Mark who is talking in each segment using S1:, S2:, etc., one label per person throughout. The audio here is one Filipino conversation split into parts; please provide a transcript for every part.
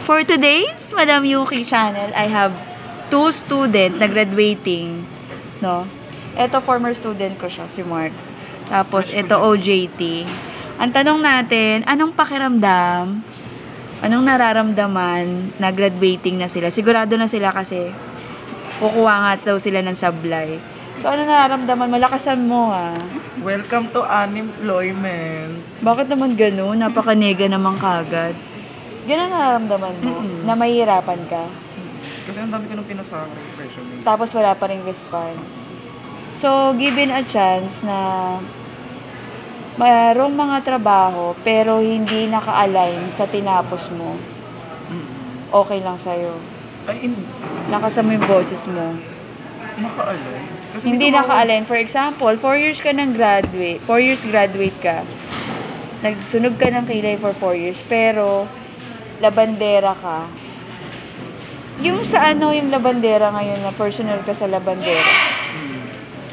S1: For today's Madam Yuki channel, I have 2 students na graduating, no? Ito former student ko siya, si Mark. Tapos ito OJT. Ang tanong natin, anong pakiramdam? Anong nararamdaman na graduating na sila? Sigurado na sila kasi kukuha nga daw sila ng sablay. So, ano nararamdaman? Malakasan mo, ha?
S2: Welcome to unemployment.
S1: Bakit naman gano'n? Napaka-nega naman kagad. Gano'n nararamdaman mo? Na mahihirapan ka?
S2: Kasi ang dami ko nung pinasama resume.
S1: Tapos wala pa ring response. So, given a chance na mayroong mga trabaho pero hindi naka-align sa tinapos mo, okay lang sa'yo.
S2: Ay,
S1: Lakasan mo yung boses mo.
S2: naka-align. Kasi
S1: Hindi naka-align. For example, 4 years ka ng graduate, 4 years graduate ka, nagsunog ka ng kilay for 4 years, pero labandera ka. Yung sa ano, yung labandera ngayon, na personal ka sa labandera,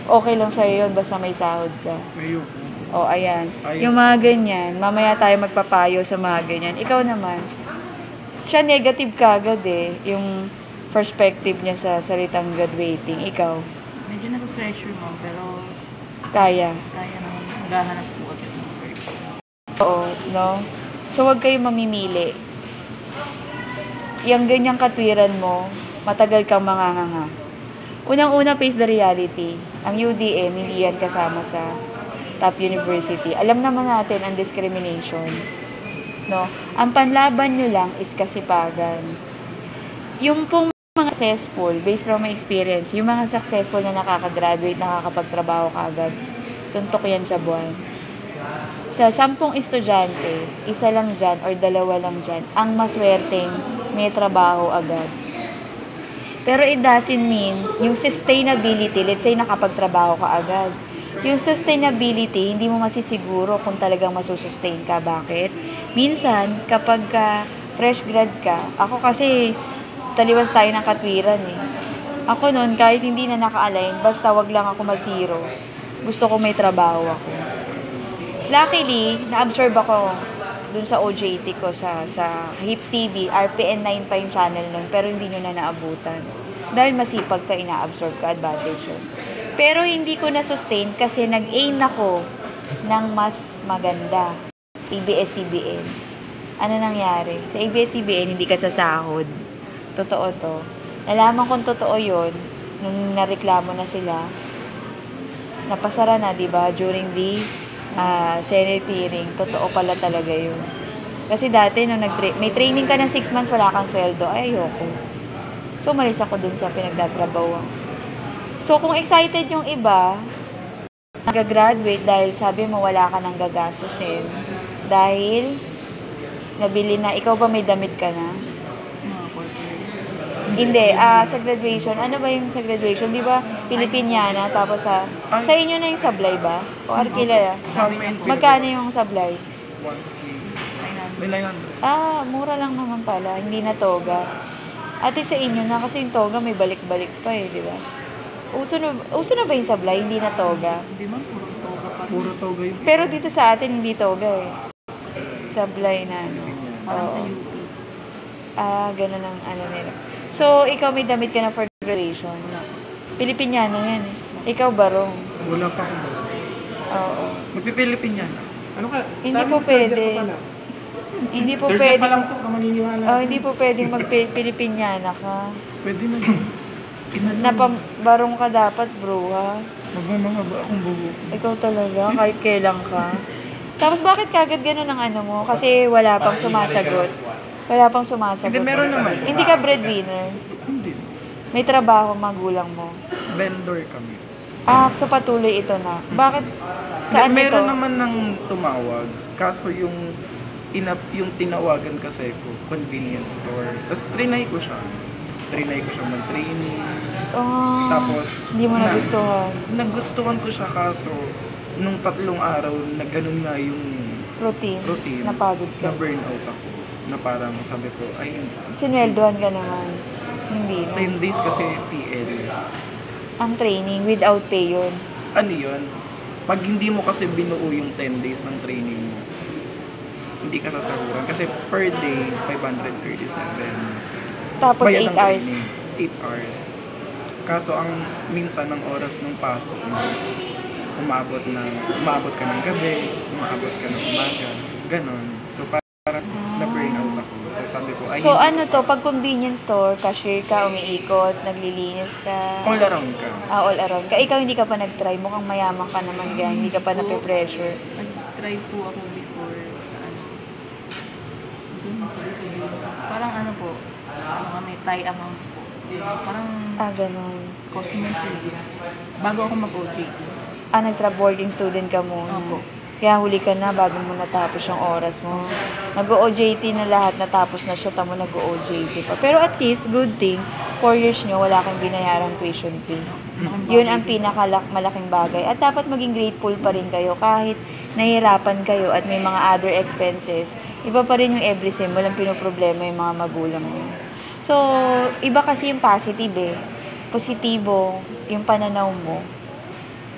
S1: okay lang sa'yo yun, basta may sahod ka.
S2: Ayoko.
S1: O, ayan. Yung mga ganyan, mamaya tayo magpapayo sa mga ganyan. Ikaw naman, siya negative kagad eh, yung perspective niya sa salitang graduating. Ikaw?
S3: Medyo nape-pressure mo, pero
S1: Kaya.
S3: kaya naman maghahanap po agad ng work.
S1: Oo, no? So, huwag kayo mamimili. Yung ganyang katwiran mo, matagal kang manganganga. Unang-una, face the reality. Ang UDM, hindi yan kasama sa top university. Alam naman natin ang discrimination. No? Ang panlaban nyo lang is kasipagan. Yung pong mga successful, based from my experience, yung mga successful na nakakagraduate, nakakapagtrabaho kaagad, suntok yan sa buwan. Sa 10 estudyante, isa lang dyan or 2 lang dyan, ang maswerteng may trabaho agad. Pero it doesn't mean, yung sustainability, let's say nakapagtrabaho ka agad. Yung sustainability, hindi mo masisiguro kung talagang masusustain ka. Bakit? Minsan, kapag fresh grad ka, ako kasi taliwas tayo ng katwiran eh. Ako noon, kahit hindi na naka-align, basta wag lang ako masiro. Gusto ko may trabaho ako. Luckily, na-absorb ako dun sa OJT ko sa HIP TV, RPN 9 pa yung channel nun, pero hindi nyo na naabutan. Dahil masipag ka, ina-absorb ka, advantage yun. Pero hindi ko na-sustain kasi nag-aim ako ng mas maganda. ABS-CBN. Ano nangyari? Sa ABS-CBN, hindi ka sasahod. Totoo to. Nalaman kong totoo yun, nung nareklamo na sila, napasara na, diba? During the Senate hearing, totoo pala talaga yun. Kasi dati, nung may training ka ng 6 months, wala kang sweldo, ay ayoko. So, umalis ako dun sa pinagtatrabaho. So, kung excited yung iba, nag-graduate dahil sabi mo wala ka nang gagastusin, dahil nabili na, ikaw ba may damit ka na? Hindi, sa graduation, ano ba yung sa graduation? Di ba, Pilipiniana, tapos sa inyo na yung sablay ba? O Arkila? Magkano yung sablay?
S2: 1K. May 900.
S1: Mura lang naman pala, hindi na toga. Ate sa inyo na, kasi yung toga may balik-balik pa eh, di ba? Uso na ba yung sablay, hindi na toga?
S3: Hindi man, puro toga pa.
S2: Puro toga yung...
S1: Pero dito sa atin, hindi toga eh. Sablay na, ano.
S3: Parang sa UP.
S1: Ganun ang ano nila. So, ikaw may damit ka na for graduation. Pilipiniana yan eh. Ikaw barong.
S2: Wala pa ako.
S1: Oo.
S2: Magpipilipin yan. Ano ka?
S1: Hindi po pwede. Hindi po
S2: Third
S1: pwede.
S2: pa lang to, kamaniniwala.
S1: Hindi po pwedeng magpilipiniana ka.
S2: Pwede na yun.
S1: Napabarong ka dapat, bro, ha?
S2: Magmamanga ba akong bubo?
S1: Ikaw talaga, kahit kailan ka. Tapos bakit kagad ganun ang ano mo? Kasi wala pang sumasagot. Wala pang sumasagot.
S2: Hindi, meron naman.
S1: Hindi ka breadwinner.
S2: Hindi.
S1: May trabaho magulang mo.
S2: Vendor kami.
S1: So patuloy ito na. Bakit? Saan ito?
S2: Meron naman ng tumawag. Kaso yung tinawagan kasi ko, convenience store. Tapos trinay ko siya mag-training. Tapos
S1: hindi mo nagustuhan.
S2: Nagustuhan ko siya kaso nung 3 araw na ganun nga yung
S1: Routine.
S2: Napagod ka. Na burnout ako. Na parang sabi ko, ay
S1: sinweldohan ka naman. Hindi na.
S2: 10 days kasi TL.
S1: Ang training without pay yun.
S2: Ano yun? Pag hindi mo kasi binuo yung 10 days ng training mo, hindi ka sasahuran. Kasi per day, 537.
S1: Tapos
S2: Bayad
S1: 8
S2: ng
S1: hours.
S2: training, 8 hours. Kaso ang minsan ng oras ng pasok mo, umabot ka ng gabi, umabot ka ng umaga, ganon. So parang na-burn out ako. So sabi ko, ay
S1: So
S2: hindi
S1: ano
S2: ko
S1: to,
S2: pa.
S1: pag convenience store, cashier ka, umiikot, naglilinis ka.
S2: All around ka.
S1: All around ka. Ikaw hindi ka pa nag-try, mukhang mayaman ka naman ganyan, hindi ka pa nape-pressure.
S3: Nag-try po ako before sa ano. Doon po sa June. Parang ano po, may Thai account po. Parang
S1: Ganun.
S3: customer service. Bago ako mag-OJT.
S1: Nag-boarding student ka muna.
S3: Opo.
S1: Kaya huli ka na bago mo natapos yung oras mo. Nag-OJT na lahat, natapos na siya, tamo nag-OJT pa. Pero at least, good thing, 4 years nyo, wala kang binayarang tuition fee. Yun ang pinakamalaking bagay. At dapat maging grateful pa rin kayo kahit nahihirapan kayo at may mga other expenses. Iba pa rin yung every sem, walang pinoproblema yung mga magulang mo. So, iba kasi yung positive eh. Positibo yung pananaw mo.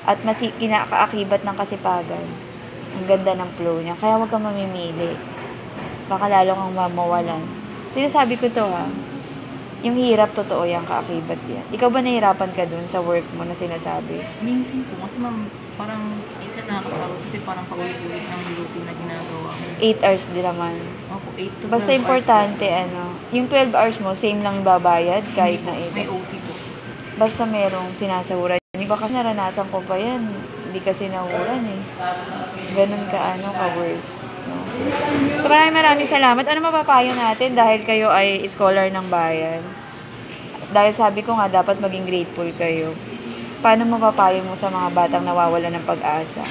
S1: At mas kinakaakibat ng kasipagan. Ang ganda ng flow niya. Kaya huwag kang mamimili. Baka lalo kang mamawalan. Sinasabi ko to ha. Yung hirap, totoo yan, kaakibat yan. Ikaw ba nahirapan ka dun sa work mo na sinasabi?
S3: Minsan po, kasi ma'am, parang minsan nakakapagod kasi parang paulit-ulit ng routine na ginagawa mo.
S1: 8 hours din naman.
S3: Opo, 8 to 12
S1: Basta
S3: hours
S1: importante, yung 12 hours mo, same lang yung babayad,
S3: po.
S1: kahit na
S3: May
S1: 8.
S3: OT po.
S1: Basta merong sinasahuran. Iba kasi naranasan ko pa yan. Hindi kasi nahuran eh. Ganun ka-worse. No? So maraming salamat. Ano mapapayo natin dahil kayo ay scholar ng bayan? Dahil sabi ko nga, dapat maging grateful kayo. Paano mapapayo mo sa mga batang nawawala ng pag-asa?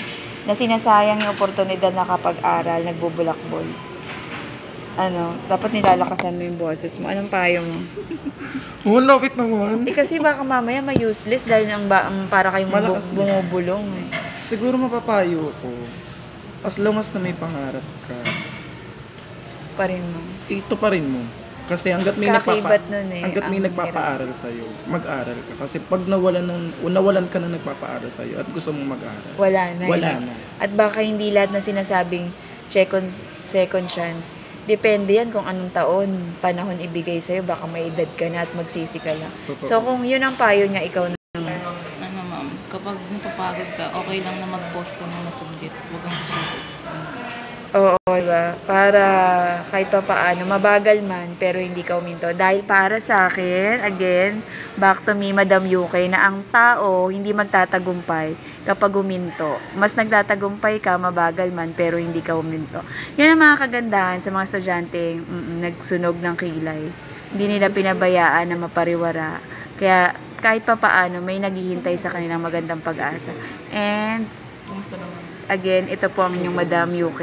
S1: Na sinasayang yung oportunidad na kapag-aral, nagbubulakbol. Dapat nilalakasan mo yung boses mo. Anong payo mo?
S2: Oh, lapit naman.
S1: Kasi baka mamaya may-useless dahil ang para kayong
S2: Malakas yun.
S1: bumubulong.
S2: Siguro mapapayo ko, as long as na may pangarap ka,
S1: Pa rin mo.
S2: ito pa rin mo. Kasi hanggat may
S1: Kaakibat nun eh,
S2: hanggat may
S1: ang
S2: nagpapaaral sa'yo, mag-aral ka. Kasi pag nawalan ka na nagpapaaral sa'yo at gusto mong mag-aral,
S1: Wala na.
S2: wala
S1: eh.
S2: na.
S1: At baka hindi lahat na sinasabing second chance. Depende yan kung anong panahon ibigay sa'yo. Baka may edad ka na at magsisi ka na.
S2: Totoo.
S1: So kung yun ang payo niya, ikaw na.
S3: Ano ma'am, kapag napapagod ka, okay lang na mag-pause ka muna sa subject. Huwag kang susubok.
S1: Oo, diba? Para kahit pa paano, mabagal man, pero hindi ka uminto. Dahil para sa akin, again, back to me, Madam UK, na ang tao hindi magtatagumpay kapag uminto. Mas nagtatagumpay ka, mabagal man, pero hindi ka uminto. Yan ang mga kagandahan sa mga estudyanteng nagsunog ng kilay. Hindi nila pinabayaan na mapariwara. Kaya kahit pa paano, may naghihintay sa kanilang magandang pag-asa. And
S3: Kumusta naman?
S1: again, ito po ang inyong Madam UK.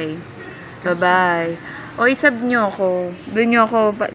S1: Bye-bye. O, isab nyo ako. Doon nyo ako